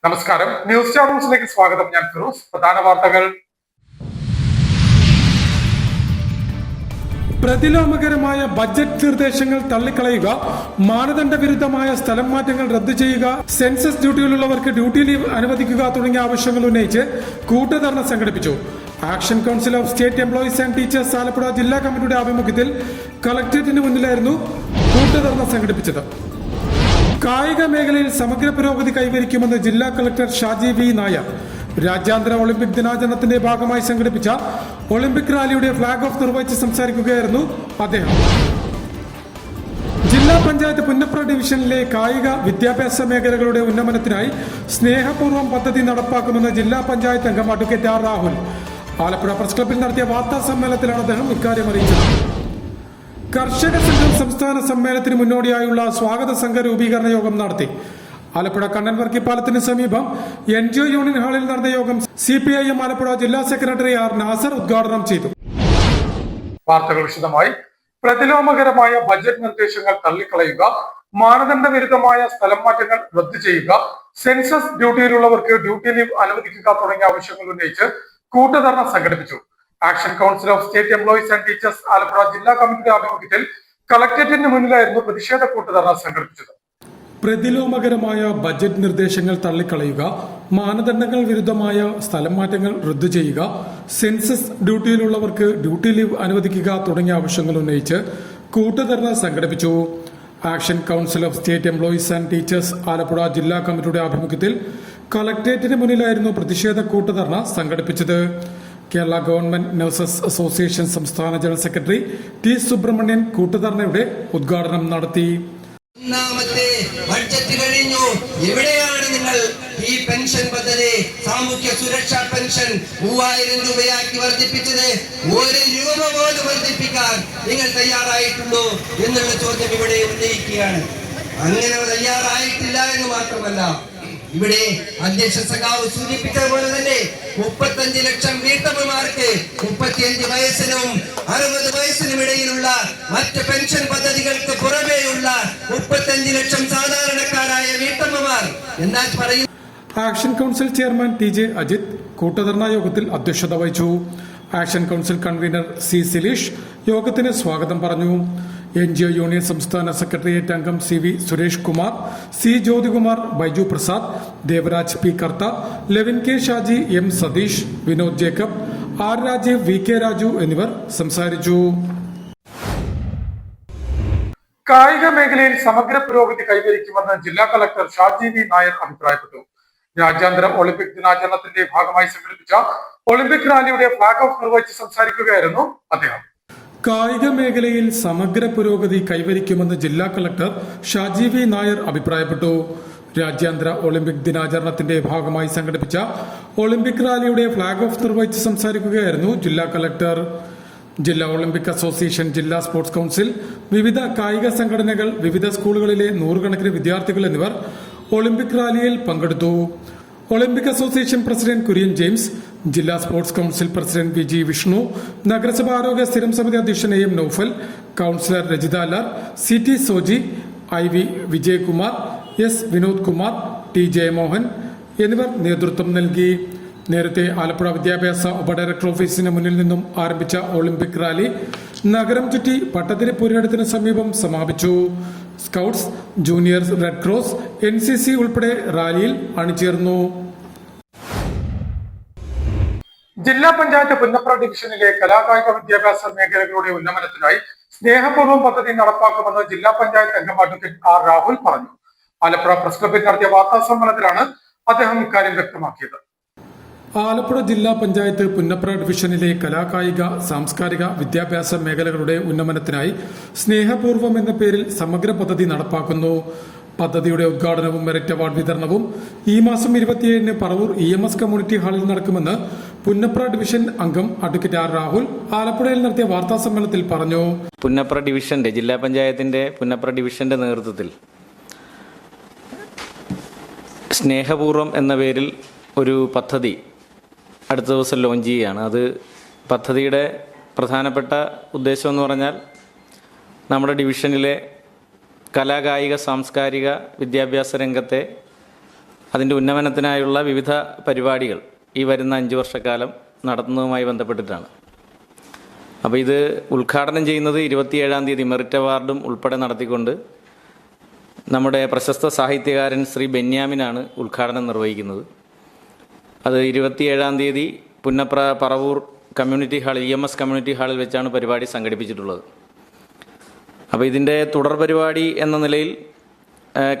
നമസ്കാരം. ന്യൂസ് ചാനൽസിലേക്ക് സ്വാഗതം. ഞാൻ ഫിറോസ്. പ്രധാന വാർത്തകൾ. പ്രതിലോമകരമായ ബജറ്റ് നിർദ്ദേശങ്ങൾ തള്ളിക്കളയുക, മാനദണ്ഡ വിരുദ്ധമായ സ്ഥലം മാറ്റങ്ങൾ റദ്ദു ചെയ്യുക, സെൻസസ് ഡ്യൂട്ടിയിലുള്ളവർക്ക് ഡ്യൂട്ടി ലീവ് അനുവദിക്കുക തുടങ്ങിയ ആവശ്യങ്ങൾ ഉന്നയിച്ച് കൂട്ടുധർണ സംഘടിപ്പിച്ചു. Action council of state employees and teachers Alappuzha ജില്ലാ കമ്മിറ്റിയുടെ ആഭിമുഖ്യത്തിൽ കളക്ടറേറ്റിന് മുന്നിലായിരുന്നു കൂട്ടുധർണ സംഘടിപ്പിച്ചത്. കായിക മേഖലയിൽ സമഗ്ര പുരോഗതി കൈവരിക്കുമെന്ന് ജില്ലാ കളക്ടർ ഷാജി വി നായർ. രാജ്യാന്തര ഒളിമ്പിക് ദിനാചരണത്തിന്റെ ഭാഗമായി സംഘടിപ്പിച്ച ഒളിമ്പിക് റാലിയുടെ ഫ്ളാഗ് ഓഫ് നിർവഹിച്ച് സംസാരിക്കുകയായിരുന്നു അദ്ദേഹം. ജില്ലാ പഞ്ചായത്ത് പുന്നപ്ര ഡിവിഷനിലെ കായിക വിദ്യാഭ്യാസ മേഖലകളുടെ ഉന്നമനത്തിനായി സ്നേഹപൂർവ്വം പദ്ധതി നടപ്പാക്കുമെന്ന് ജില്ലാ പഞ്ചായത്ത് അംഗം advocate R Rahul Alappuzha press ക്ലബിൽ നടത്തിയ വാർത്താ സമ്മേളനത്തിലാണ് അദ്ദേഹം ഇക്കാര്യം അറിയിച്ചത്. കർഷക സംഘം സംസ്ഥാന സമ്മേളനത്തിന് മുന്നോടിയായുള്ള സ്വാഗത സംഘ രൂപീകരണ യോഗം നടത്തി. ആലപ്പുഴ കണ്ണൻ വർക്കിപ്പാലത്തിന് സമീപം NGO യൂണിയൻ ഹാളിൽ നടന്ന യോഗം CPIM ആലപ്പുഴ ജില്ലാ സെക്രട്ടറി ആർ നാസർ ഉദ്ഘാടനം ചെയ്തു. വാർത്തകൾ വിശദമായി. പ്രതിലോമകരമായ ബജറ്റ് നിർദ്ദേശങ്ങൾ തള്ളിക്കളയുക, മാനദണ്ഡ വിരുദ്ധമായ സ്ഥലം മാറ്റങ്ങൾ റദ്ദു ചെയ്യുക, സെൻസസ് ഡ്യൂട്ടിയിലുള്ളവർക്ക് ഡ്യൂട്ടി ലീവ് അനുവദിക്കുക തുടങ്ങിയ ആവശ്യങ്ങൾ ഉന്നയിച്ച് കൂട്ടുധർണ സംഘടിപ്പിച്ചു. Action council of state employees and teachers Alappuzha ജില്ലാ കമ്മിറ്റിയുടെ ആഭിമുഖ്യത്തിൽ കളക്ടറേറ്റിന് മുന്നിലായിരുന്നു പ്രതിഷേധ കൂട്ടുധർണ സംഘടിപ്പിച്ചത്. പ്രതിലോമകരമായ ബജറ്റ് നിർദ്ദേശങ്ങൾ തള്ളിക്കളയുക, മാനദണ്ഡങ്ങൾ വിരുദ്ധമായ സ്ഥലം മാറ്റങ്ങൾ റദ്ദു ചെയ്യുക, സെൻസസ് ഡ്യൂട്ടിയിലുള്ളവർക്ക് ഡ്യൂട്ടി ലീവ് അനുവദിക്കുക തുടങ്ങിയ ആവശ്യങ്ങൾ ഉന്നയിച്ച് കൂട്ടുധർണ സംഘടിപ്പിച്ചു. Action council of state employees and teachers Alappuzha ജില്ലാ കമ്മിറ്റിയുടെ ആഭിമുഖ്യത്തിൽ കളക്ടറേറ്റിന് മുന്നിലായിരുന്നു പ്രതിഷേധ കൂട്ടുധർണ സംഘടിപ്പിച്ചത്. കേരള ഗവൺമെന്റ് നഴ്സസ് അസോസിയേഷൻ സംസ്ഥാന ജനറൽ സെക്രട്ടറി T സുബ്രഹ്മണ്യൻ കൂട്ടുധർണയുടെ ഉദ്ഘാടനം നടത്തി. ഒന്നാമത്തെ ബഡ്ജറ്റ് കഴിഞ്ഞു. എവിടെയാണ് നിങ്ങൾ ഈ പെൻഷൻ പദ്ധതി, സാമൂഹ്യ സുരക്ഷാ പെൻഷൻ 3000 രൂപയാക്കി വർദ്ധിപ്പിച്ചത്? 1 രൂപ പോലും വർദ്ധിപ്പിക്കാൻ നിങ്ങൾ തയ്യാറായിട്ടുണ്ടോ എന്നുള്ള ചോദ്യം ഇവിടെ ഉന്നയിക്കുകയാണ്. അങ്ങനെ തയ്യാറായിട്ടില്ല എന്ന് മാത്രമല്ല, ഇവിടെ അധ്യക്ഷ സഖാവ് സൂചിപ്പിച്ചതുപോലെ തന്നെ 35 ലക്ഷം വീട്ടമ്മമാർക്ക് 35 വയസ്സിനും 60 വയസ്സിനും ഇടയിലുള്ള മറ്റ് പെൻഷൻ പദ്ധതികൾക്ക് പുറമേയുള്ള 35 ലക്ഷം സാധാരണക്കാരായ വീട്ടമ്മമാർ എന്താ പറയുന്നു. Action council chairman TJ Ajith കൂട്ടുധർണ യോഗത്തിൽ അധ്യക്ഷത വഹിച്ചു. Action council convener C Sileesh യോഗത്തിന് സ്വാഗതം പറഞ്ഞു. NGO യൂണിയൻ സംസ്ഥാന സെക്രട്ടേറിയറ്റ് അംഗം CV Suresh Kumar, C Jyothikumar, Baiju Prasad, Devaraj P Kartha, Levin K Shaji, M Satheesh, Vinod Jacob, R Rajeev, VK Raju എന്നിവർ സംസാരിച്ചു. കായിക മേഖലയിൽ സമഗ്ര പുരോഗതി കൈവരിക്കുമെന്ന് ജില്ലാ കളക്ടർ ഷാജി വി നായർ അഭിപ്രായപ്പെട്ടു. രാജ്യാന്തര ഒളിമ്പിക് ദിനാചരണത്തിന്റെ ഭാഗമായി സംഘടിപ്പിച്ച ഒളിമ്പിക് റാലിയുടെ ഫ്ളാഗ് ഓഫ് നിർവഹിച്ച് സംസാരിക്കുകയായിരുന്നു അദ്ദേഹം. കായിക മേഖലയിൽ സമഗ്ര പുരോഗതി കൈവരിക്കുമെന്ന് ജില്ലാ കളക്ടർ ഷാജി വി നായർ അഭിപ്രായപ്പെട്ടു. രാജ്യാന്തര ഒളിമ്പിക് ദിനാചരണത്തിന്റെ ഭാഗമായി സംഘടിപ്പിച്ച ഒളിമ്പിക് റാലിയുടെ ഫ്ളാഗ് ഓഫ് നിർവഹിച്ച് സംസാരിക്കുകയായിരുന്നു ജില്ലാ കളക്ടർ. ജില്ലാ ഒളിമ്പിക് അസോസിയേഷൻ, ജില്ലാ സ്പോർട്സ് കൌൺസിൽ, വിവിധ കായിക സംഘടനകൾ, വിവിധ സ്കൂളുകളിലെ 100 കണക്കിന് വിദ്യാർത്ഥികൾ എന്നിവർ ഒളിമ്പിക് റാലിയിൽ പങ്കെടുത്തു. Olympic association president Kurian James, ജില്ലാ sports council president VG Vishnu, നഗരസഭ ആരോഗ്യ സ്ഥിരം സമിതി അധ്യക്ഷൻ AM Noufal, councillor Rajitha Alar, CT Soji, IV Vijayakumar, S Vinod Kumar, T Jayamohan എന്നിവർ നേതൃത്വം നൽകി. നേരത്തെ ആലപ്പുഴ വിദ്യാഭ്യാസ ഉപഡയറക്ടർ ഓഫീസിന് മുന്നിൽ നിന്നും ആരംഭിച്ച ഒളിമ്പിക് റാലി നഗരം ചുറ്റി പട്ടതിരി പുരയിടത്തിന് സമീപം സമാപിച്ചു. Scouts, junior red cross, NCC ഉൾപ്പെടെ റാലിയിൽ അണിചേർന്നു. ജില്ലാ പഞ്ചായത്ത് പുന്നപ്ര ഡിവിഷനിലെ കലാകായിക വിദ്യാഭ്യാസ മേഖലകളുടെ ഉന്നമനത്തിനായി സ്നേഹപൂർവ്വം പദ്ധതി നടപ്പാക്കുമെന്ന് ജില്ലാ പഞ്ചായത്ത് അംഗം അഡ്വക്കേറ്റ് ആർ രാഹുൽ പറഞ്ഞു. ആലപ്പുഴ പ്രസ് ക്ലബിൽ നടത്തിയ വാർത്താ സമ്മേളനത്തിലാണ് അദ്ദേഹം ഇക്കാര്യം വ്യക്തമാക്കിയത്. ആലപ്പുഴ ജില്ലാ പഞ്ചായത്ത് പുന്നപ്ര ഡിവിഷനിലെ കലാകായിക സാംസ്കാരിക വിദ്യാഭ്യാസ മേഖലകളുടെ ഉന്നമനത്തിനായി സ്നേഹപൂർവ്വം എന്ന പേരിൽ സമഗ്ര പദ്ധതി നടപ്പാക്കുന്നു. പദ്ധതിയുടെ ഉദ്ഘാടനവും മെറിറ്റ് അവാർഡ് വിതരണവും ഈ മാസം 27-ന് പറവൂർ EMS കമ്മ്യൂണിറ്റി ഹാളിൽ നടക്കുമെന്ന് പുന്നപ്ര ഡിവിഷൻ അംഗം അഡ്വക്കേറ്റ് ആർ രാഹുൽ ആലപ്പുഴയിൽ നടത്തിയ വാർത്താ സമ്മേളനത്തിൽ പറഞ്ഞു. പുന്നപ്ര ഡിവിഷന്റെ, ജില്ലാ പഞ്ചായത്തിന്റെ പുന്നപ്ര ഡിവിഷന്റെ നേതൃത്വത്തിൽ സ്നേഹപൂർവ്വം എന്ന പേരിൽ ഒരു പദ്ധതി അടുത്ത ദിവസം ലോഞ്ച് ചെയ്യുകയാണ്. അത് പദ്ധതിയുടെ പ്രധാനപ്പെട്ട ഉദ്ദേശം എന്ന് പറഞ്ഞാൽ നമ്മുടെ ഡിവിഷനിലെ കലാകായിക സാംസ്കാരിക വിദ്യാഭ്യാസ രംഗത്തെ അതിൻ്റെ ഉന്നമനത്തിനായുള്ള വിവിധ പരിപാടികൾ ഈ വരുന്ന 5 വർഷക്കാലം നടത്തുന്നതുമായി ബന്ധപ്പെട്ടിട്ടാണ്. അപ്പോൾ ഇത് ഉദ്ഘാടനം ചെയ്യുന്നത് 27-ാം തീയതി മെറിറ്റ് അവാർഡും ഉൾപ്പെടെ നടത്തിക്കൊണ്ട് നമ്മുടെ പ്രശസ്ത സാഹിത്യകാരൻ ശ്രീ ബെന്യാമിനാണ് ഉദ്ഘാടനം നിർവഹിക്കുന്നത്. അത് 27-ാം തീയതി പുന്നപ്ര പറവൂർ കമ്മ്യൂണിറ്റി ഹാളിൽ EMS കമ്മ്യൂണിറ്റി ഹാളിൽ വെച്ചാണ് പരിപാടി സംഘടിപ്പിച്ചിട്ടുള്ളത്. അപ്പോൾ ഇതിൻ്റെ തുടർ പരിപാടി എന്ന നിലയിൽ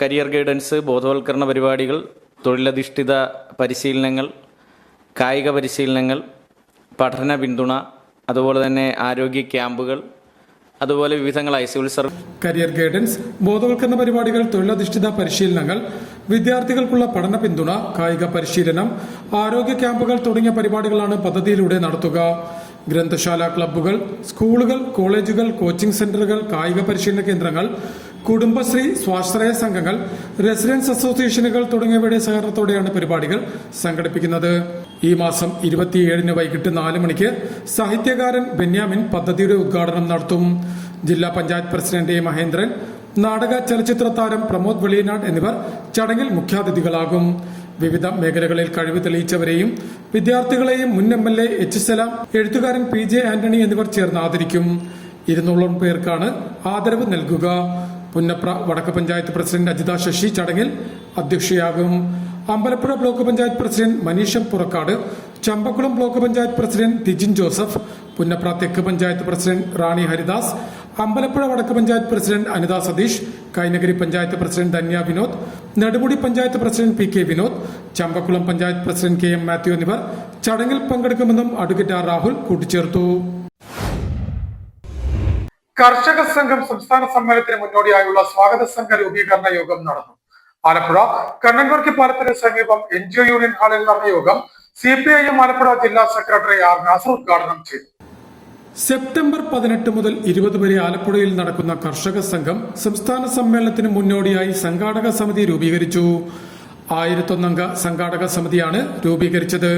കരിയർ ഗൈഡൻസ്, ബോധവൽക്കരണ പരിപാടികൾ, തൊഴിലധിഷ്ഠിത പരിശീലനങ്ങൾ, കായിക പരിശീലനങ്ങൾ, പഠന പിന്തുണ, അതുപോലെ തന്നെ ആരോഗ്യ ക്യാമ്പുകൾ, അതുപോലെ വിവിധങ്ങളായി സിവിൽ സർവീസ് കരിയർ ഗൈഡൻസ്, ബോധവൽക്കരണ പരിപാടികൾ, തൊഴിലധിഷ്ഠിത പരിശീലനങ്ങൾ, വിദ്യാർത്ഥികൾക്കുള്ള പഠന പിന്തുണ, കായിക പരിശീലനം, ആരോഗ്യ ക്യാമ്പുകൾ തുടങ്ങിയ പരിപാടികളാണ് പദ്ധതിയിലൂടെ നടത്തുക. ഗ്രന്ഥശാല ക്ലബ്ബുകൾ, സ്കൂളുകൾ, കോളേജുകൾ, കോച്ചിംഗ് സെന്ററുകൾ, കായിക പരിശീലന കേന്ദ്രങ്ങൾ, കുടുംബശ്രീ, സ്വാശ്രയ സംഘങ്ങൾ, റെസിഡൻസ് അസോസിയേഷനുകൾ തുടങ്ങിയവയുടെ സഹകരണത്തോടെയാണ് പരിപാടികൾ സംഘടിപ്പിക്കുന്നത്. ഈ മാസം 27-ന് വൈകിട്ട് 4 മണിക്ക് സാഹിത്യകാരൻ ബെന്യാമിൻ പദ്ധതിയുടെ ഉദ്ഘാടനം നടത്തും. ജില്ലാ പഞ്ചായത്ത് പ്രസിഡന്റ് മഹേന്ദ്രൻ, നാടക ചലച്ചിത്ര താരം പ്രമോദ് വെളിയനാട് എന്നിവർ ചടങ്ങിൽ മുഖ്യാതിഥികളാകും. വിവിധ മേഖലകളിൽ കഴിവ് തെളിയിച്ചവരെയും വിദ്യാർത്ഥികളെയും മുൻ MLA H. സലാം, എഴുത്തുകാരൻ PJ ആന്റണി എന്നിവർ ചേർന്ന് ആദരിക്കും. 200 പേർക്കാണ് ആദരവ് നൽകുക. പുന്നപ്ര വടക്ക് പഞ്ചായത്ത് പ്രസിഡന്റ് അജിത ശശി ചടങ്ങിൽ അധ്യക്ഷയാകും. Ambalappuzha block panchayat president Maneesham Purakkad, Champakkulam block panchayat president Thijin Joseph, Punnapra തെക്ക് പഞ്ചായത്ത് പ്രസിഡന്റ് റാണി ഹരിദാസ്, അമ്പലപ്പുഴ വടക്ക് panchayat president Anitha Satheesh, Kainakary panchayat president Dhanya Vinod, Nedumudi panchayat president PK Vinod, Champakkulam panchayat president KM Mathew എന്നിവർ ചടങ്ങിൽ പങ്കെടുക്കുമെന്നും അഡ്വക്കേറ്റ് R. രാഹുൽ കൂട്ടിച്ചേർത്തു. കർഷക സംഘം സംസ്ഥാന സമ്മേളനത്തിന് മുന്നോടിയായുള്ള സ്വാഗത സംഘ രൂപീകരണ യോഗം നടന്നു. ആലപ്പുഴ കണ്ണൻവർക്കി പാലത്തിന് സമീപം NGO യൂണിയൻ ഹാളിൽ നടന്ന യോഗം CPIM ആലപ്പുഴ ജില്ലാ സെക്രട്ടറി R. നാസർ ഉദ്ഘാടനം ചെയ്തു. സെപ്റ്റംബർ 18 മുതൽ 20 വരെ ആലപ്പുഴയിൽ നടക്കുന്ന കർഷക സംഘം സംസ്ഥാന സമ്മേളനത്തിന് മുന്നോടിയായി സംഘാടക സമിതി രൂപീകരിച്ചു. 1001 അംഗ സംഘാടക സമിതിയാണ് രൂപീകരിച്ചത്.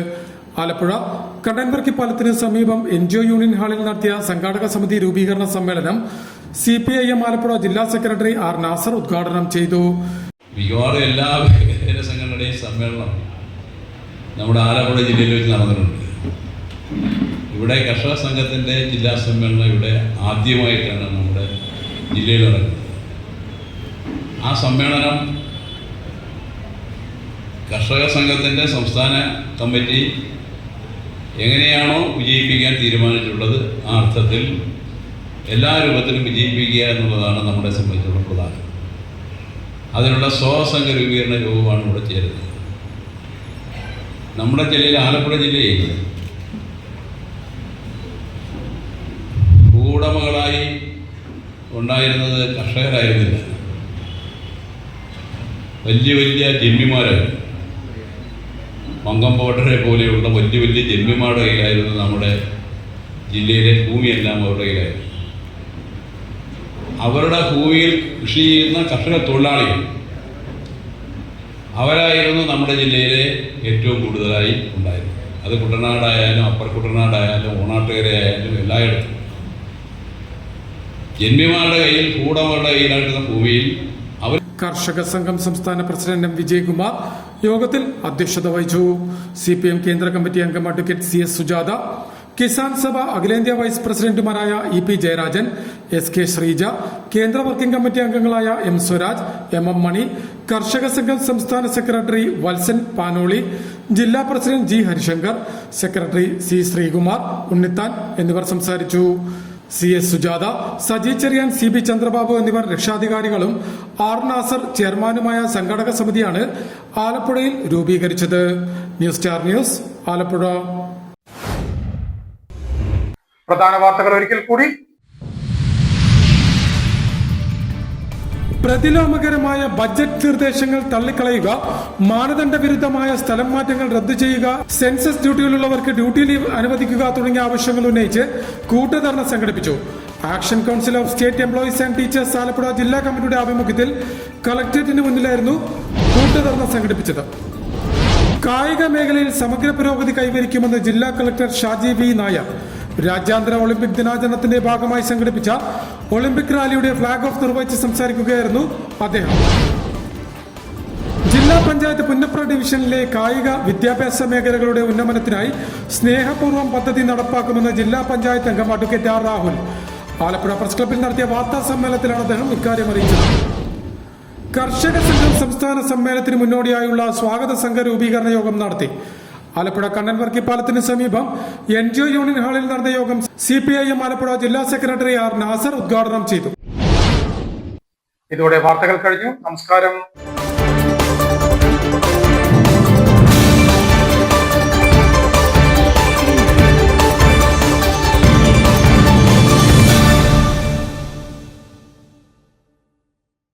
ആലപ്പുഴ കണ്ണൻവർക്കി പാലത്തിന് സമീപം NGO യൂണിയൻ ഹാളിൽ നടത്തിയ സംഘാടക സമിതി രൂപീകരണ സമ്മേളനം CPIM ആലപ്പുഴ ജില്ലാ സെക്രട്ടറി R. നാസർ ഉദ്ഘാടനം ചെയ്തു. മിക്കവാറും എല്ലാ സംഘടനയുടെയും സമ്മേളനം നമ്മുടെ ആലപ്പുഴ ജില്ലയിൽ വെച്ച് നടന്നിട്ടുണ്ട്. ഇവിടെ കർഷക സംഘത്തിൻ്റെ ജില്ലാ സമ്മേളനം ഇവിടെ ആദ്യമായിട്ടാണ് നമ്മുടെ ജില്ലയിൽ നടക്കുന്നത്. ആ സമ്മേളനം കർഷക സംഘത്തിൻ്റെ സംസ്ഥാന കമ്മിറ്റി എങ്ങനെയാണോ വിജയിപ്പിക്കാൻ തീരുമാനിച്ചിട്ടുള്ളത് ആ അർത്ഥത്തിൽ എല്ലാ രൂപത്തിലും വിജയിപ്പിക്കുക എന്നുള്ളതാണ് നമ്മളെ സംബന്ധിച്ചുള്ള പ്രധാനം. അതിനുള്ള സ്വസംഘ രൂപീകരണ യോഗമാണ് ഇവിടെ ചേരുന്നത്. നമ്മുടെ ജില്ലയിൽ, ആലപ്പുഴ ജില്ലയിൽ ഭൂവുടമകളായി ഉണ്ടായിരുന്നത് കർഷകരായിരുന്നില്ല, വലിയ വലിയ ജന്മിമാരായിരുന്നു. മങ്കമ്പോട്ടരെ പോലെയുള്ള വലിയ വലിയ ജന്മിമാരുടെ കയ്യിലായിരുന്നു നമ്മുടെ ജില്ലയിലെ ഭൂമിയെല്ലാം അവരുടെ കയ്യിലായിരുന്നു. അവരുടെ ഭൂമിയിൽ കൃഷി ചെയ്യുന്ന കർഷക തൊഴിലാളികൾ അവരായിരുന്നു നമ്മുടെ ജില്ലയിലെ ഏറ്റവും കൂടുതലായി ഉണ്ടായിരുന്നത്. അത് കുട്ടനാടായാലും അപ്പർ കുട്ടനാടായാലും ഓണാട്ടുകരയായാലും എല്ലായിടത്തും ജന്മിമാരുടെ കയ്യിൽ, ഭൂവുടമകളുടെ കയ്യിലായിട്ടുള്ള ഭൂമിയിൽ അവർ. കർഷക സംഘം സംസ്ഥാന പ്രസിഡന്റ് M. വിജയകുമാർ യോഗത്തിൽ അധ്യക്ഷത വഹിച്ചു. CPM കേന്ദ്ര കമ്മിറ്റി അംഗം അഡ്വക്കേറ്റ് CS. സുജാത, കിസാൻ സഭ അഖിലേന്ത്യാ വൈസ് പ്രസിഡന്റുമാരായ EP. ജയരാജൻ, SK. ശ്രീജ, കേന്ദ്ര വർക്കിംഗ് കമ്മിറ്റി അംഗങ്ങളായ M. സ്വരാജ്, MM. മണി, കർഷക സംഘം സംസ്ഥാന സെക്രട്ടറി വത്സൻ പാനോളി, ജില്ലാ president G. Harishankar, secretary C. Sreekumar, Unnithan എന്നിവർ സംസാരിച്ചു. CS. സുജാത, സജി ചെറിയാൻ, CB. ചന്ദ്രബാബു എന്നിവർ രക്ഷാധികാരികളും R. നാസർ ചെയർമാനുമായ സംഘാടക സമിതിയാണ് ആലപ്പുഴയിൽ രൂപീകരിച്ചത്. News star news, Alappuzha. പ്രധാന വാർത്തകൾ ഒരിക്കൽ കൂടി. പ്രതിലോമകരമായ ബജറ്റ് നിർദ്ദേശങ്ങൾ തള്ളിക്കളയുക, മാനദണ്ഡ വിരുദ്ധമായ സ്ഥലം മാറ്റങ്ങൾ റദ്ദു ചെയ്യുക, സെൻസസ് ഡ്യൂട്ടിയിലുള്ളവർക്ക് ഡ്യൂട്ടി ലീവ് അനുവദിക്കുക തുടങ്ങിയ ആവശ്യങ്ങൾ ഉന്നയിച്ച് കൂട്ടുധർണ സംഘടിപ്പിച്ചു. Action council of state employees and teachers Alappuzha ജില്ലാ കമ്മിറ്റിയുടെ ആഭിമുഖ്യത്തിൽ കളക്ടറേറ്റിന് മുന്നിലായിരുന്നു കൂട്ടുധർണ സംഘടിപ്പിച്ചത്. കായിക മേഖലയിൽ സമഗ്ര പുരോഗതി കൈവരിക്കുമെന്ന് ജില്ലാ കളക്ടർ ഷാജി V. നായർ രാജ്യാന്തര ഒളിമ്പിക് ദിനാചരണത്തിന്റെ ഭാഗമായി സംഘടിപ്പിച്ച ഒളിമ്പിക് റാലിയുടെ ഫ്ളാഗ് ഓഫ് നിർവഹിച്ച് സംസാരിക്കുകയായിരുന്നു അദ്ദേഹം. ജില്ലാ പഞ്ചായത്ത് പുന്നപ്ര ഡിവിഷനിലെ കായിക വിദ്യാഭ്യാസ മേഖലകളുടെ ഉന്നമനത്തിനായി സ്നേഹപൂർവ്വം പദ്ധതി നടപ്പാക്കുമെന്ന് ജില്ലാ പഞ്ചായത്ത് അംഗം advocate R Rahul Alappuzha press ക്ലബ്ബിൽ നടത്തിയ വാർത്താ സമ്മേളനത്തിലാണ് അദ്ദേഹം ഇക്കാര്യം അറിയിച്ചത്. കർഷക സംഘം സംസ്ഥാന സമ്മേളനത്തിന് മുന്നോടിയായുള്ള സ്വാഗത സംഘ രൂപീകരണ യോഗം നടത്തി. ആലപ്പുഴ കണ്ണൻ വർക്കി പാലത്തിന് സമീപം NGO യൂണിയൻ ഹാളിൽ നടന്ന യോഗം CPIM ആലപ്പുഴ ജില്ലാ സെക്രട്ടറി ആർ നാസർ ഉദ്ഘാടനം ചെയ്തു. ഇതോടെ വാർത്തകൾ കഴിഞ്ഞു. നമസ്കാരം.